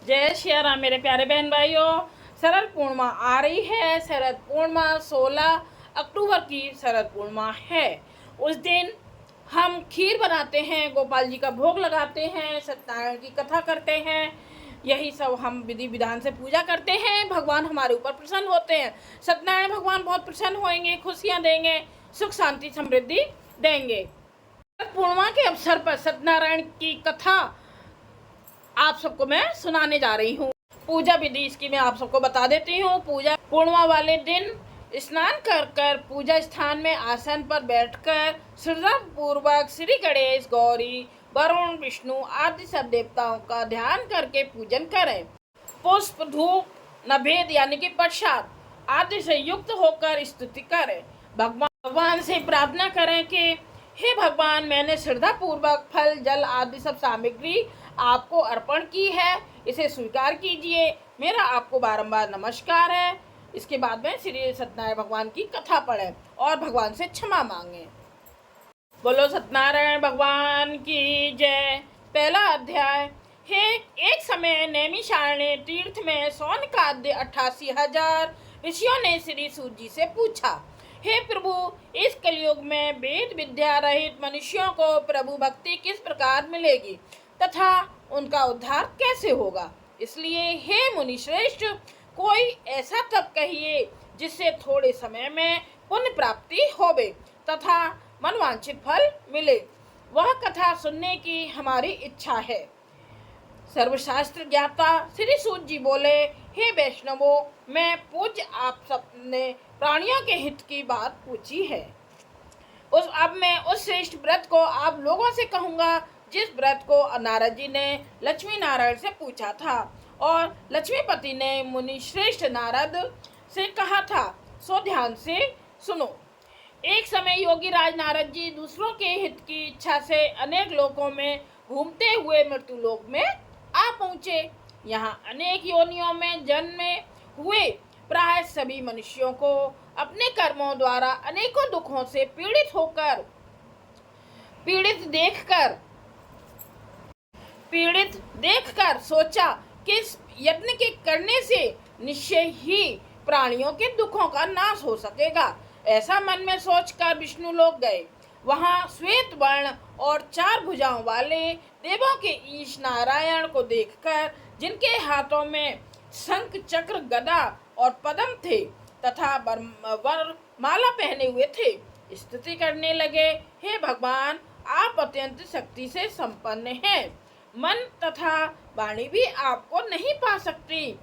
जय श्री राम मेरे प्यारे बहन भाइयों। शरद पूर्णिमा आ रही है। शरद पूर्णिमा 16 अक्टूबर की शरद पूर्णिमा है। उस दिन हम खीर बनाते हैं, गोपाल जी का भोग लगाते हैं, सत्यनारायण की कथा करते हैं। यही सब हम विधि विधान से पूजा करते हैं। भगवान हमारे ऊपर प्रसन्न होते हैं। सत्यनारायण भगवान बहुत प्रसन्न होंगे, खुशियाँ देंगे, सुख शांति समृद्धि देंगे। शरद पूर्णिमा के अवसर पर सत्यनारायण की कथा आप सबको मैं सुनाने जा रही हूँ। पूजा विधि इसकी मैं आप सबको बता देती हूँ। पूजा पूर्णिमा वाले दिन स्नान कर पूजा स्थान में आसन पर बैठकर श्रद्धा पूर्वक श्री गणेश, गौरी, वरुण, विष्णु आदि सब देवताओं का ध्यान करके पूजन करें। पुष्प, धूप, नैवेद्य यानी कि प्रसाद आदि से युक्त होकर स्तुति करें। भगवान से प्रार्थना करें कि हे भगवान, मैंने श्रद्धा पूर्वक फल, जल आदि सब सामग्री आपको अर्पण की है, इसे स्वीकार कीजिए। मेरा आपको बारंबार नमस्कार है। इसके बाद में श्री सत्यनारायण भगवान की कथा पढ़ें और भगवान से क्षमा मांगे। बोलो सत्यनारायण भगवान की जय। पहला अध्याय है। एक समय नैमिषारण्य तीर्थ में शौनकाद्य 88,000 ऋषियों ने श्री सूत जी से पूछा, हे प्रभु, इस कलयुग में वेद विद्या रहित मनुष्यों को प्रभु भक्ति किस प्रकार मिलेगी तथा उनका उद्धार कैसे होगा? इसलिए हे मुनि श्रेष्ठ, कोई ऐसा तप कहिए जिससे थोड़े समय में पुण्य प्राप्ति होवे तथा मनवांछित फल मिले। वह कथा सुनने की हमारी इच्छा है। सर्वशास्त्र ज्ञाता श्री सूत जी बोले, हे वैष्णवों, मैं पूज्य आप सबने प्राणियों के हित की बात पूछी है। अब मैं उस श्रेष्ठ व्रत को आप लोगों से कहूँगा जिस व्रत को नारद जी ने लक्ष्मी नारायण से पूछा था और लक्ष्मीपति ने मुनि श्रेष्ठ नारद से कहा था, सो ध्यान से सुनो। एक समय योगी राज नारद जी दूसरों के हित की इच्छा से अनेक लोकों में घूमते हुए मृत्यु लोक में आ पहुँचे। यहाँ अनेक योनियों में जन्मे हुए प्राय सभी मनुष्यों को अपने कर्मों द्वारा अनेकों दुखों से पीड़ित देखकर सोचा कि इस यत्न के करने से निश्चय ही प्राणियों के दुखों का नाश हो सकेगा। ऐसा मन में सोचकर विष्णु लोक गए। वहां श्वेत वर्ण और 4 भुजाओं वाले देवों के ईश नारायण को देखकर, जिनके हाथों में शंख, चक्र, गदा और पद्म थे तथा वर माला पहने हुए थे, स्तुति करने लगे, हे भगवान, आप अत्यंत शक्ति से संपन्न हैं। मन तथा वाणी भी आपको नहीं पा सकती।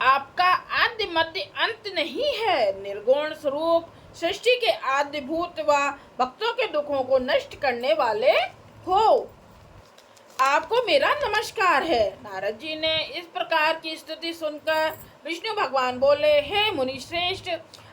आपका आदि मध्य अंत नहीं है। निर्गुण स्वरूप सृष्टि के आदि भूत व भक्तों के दुखों को नष्ट करने वाले हो। आपको मेरा नमस्कार है। नारद जी ने इस प्रकार की स्तुति सुनकर विष्णु भगवान बोले, हे मुनि श्रेष्ठ,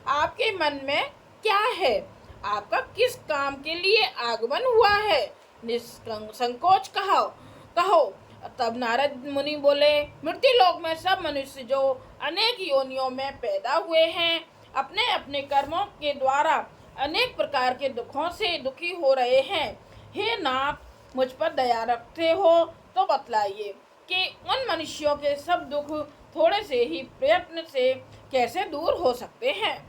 आपके मन में क्या है? आपका किस काम के लिए आगमन हुआ है? निसंकोच कहो। तब नारद मुनि बोले, मृत्यु लोक में सब मनुष्य जो अनेक योनियों में पैदा हुए हैं, अपने अपने कर्मों के द्वारा अनेक प्रकार के दुखों से दुखी हो रहे हैं। हे नाथ, मुझ पर दया रखते हो तो बतलाइए कि उन मनुष्यों के सब दुख थोड़े से ही प्रयत्न से कैसे दूर हो सकते हैं।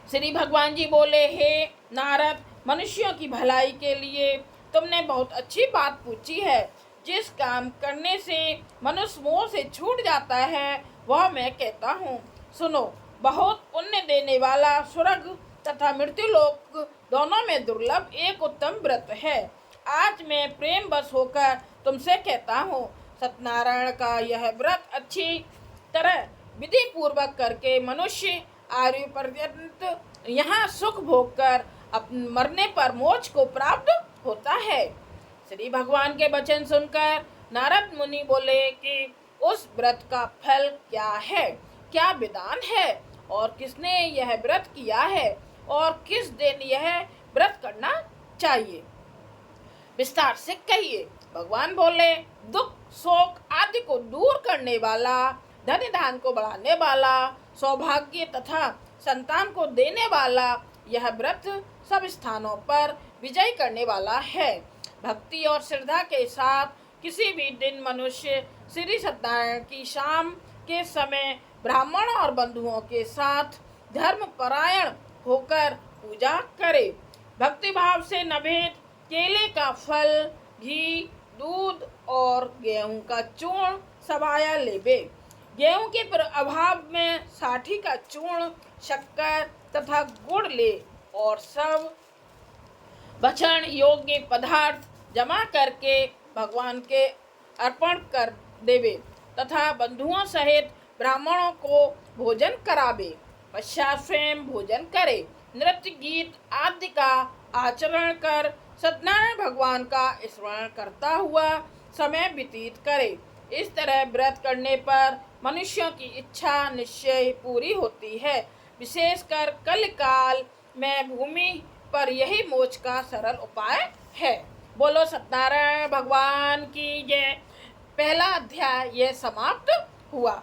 श्री भगवान जी बोले, हे नारद, मनुष्यों की भलाई के लिए तुमने बहुत अच्छी बात पूछी है। जिस काम करने से मनुष्य मोह से छूट जाता है वह मैं कहता हूँ, सुनो। बहुत पुण्य देने वाला स्वर्ग तथा मृत्यु लोक दोनों में दुर्लभ एक उत्तम व्रत है। आज मैं प्रेम बस होकर तुमसे कहता हूँ, सत्यनारायण का यह व्रत अच्छी तरह विधि पूर्वक करके मनुष्य आयु पर्यंत यहाँ सुख भोग कर मरने पर मोक्ष को प्राप्त होता है। श्री भगवान के वचन सुनकर नारद मुनि बोले कि उस व्रत का फल क्या है, क्या विधान है और किसने यह व्रत किया है और किस दिन यह व्रत करना चाहिए, विस्तार से कहिए। भगवान बोले, दुख, शोक आदि को दूर करने वाला, धन धान को बढ़ाने वाला, सौभाग्य तथा संतान को देने वाला यह व्रत सब स्थानों पर विजय करने वाला है। भक्ति और श्रद्धा के साथ किसी भी दिन मनुष्य श्री सत्यनारायण की शाम के समय ब्राह्मण और बंधुओं के साथ धर्मपरायण होकर पूजा करे। भक्ति भाव से नवेद केले का फल, घी, दूध और गेहूं का चूर्ण सवाया लेवे। गेहूं के अभाव में साठी का चूर्ण, शक्कर तथा गुड़ ले और सब भक्षण योग्य पदार्थ जमा करके भगवान के अर्पण कर देवे तथा बंधुओं सहित ब्राह्मणों को भोजन करावे। पश्चात स्वयं भोजन करे। नृत्य गीत आदि का आचरण कर सत्यनारायण भगवान का स्मरण करता हुआ समय व्यतीत करे। इस तरह व्रत करने पर मनुष्यों की इच्छा निश्चय पूरी होती है। विशेषकर कल काल में भूमि पर यही मोक्ष का सरल उपाय है। बोलो सत्यनारायण भगवान की जय। पहला अध्याय यह समाप्त हुआ।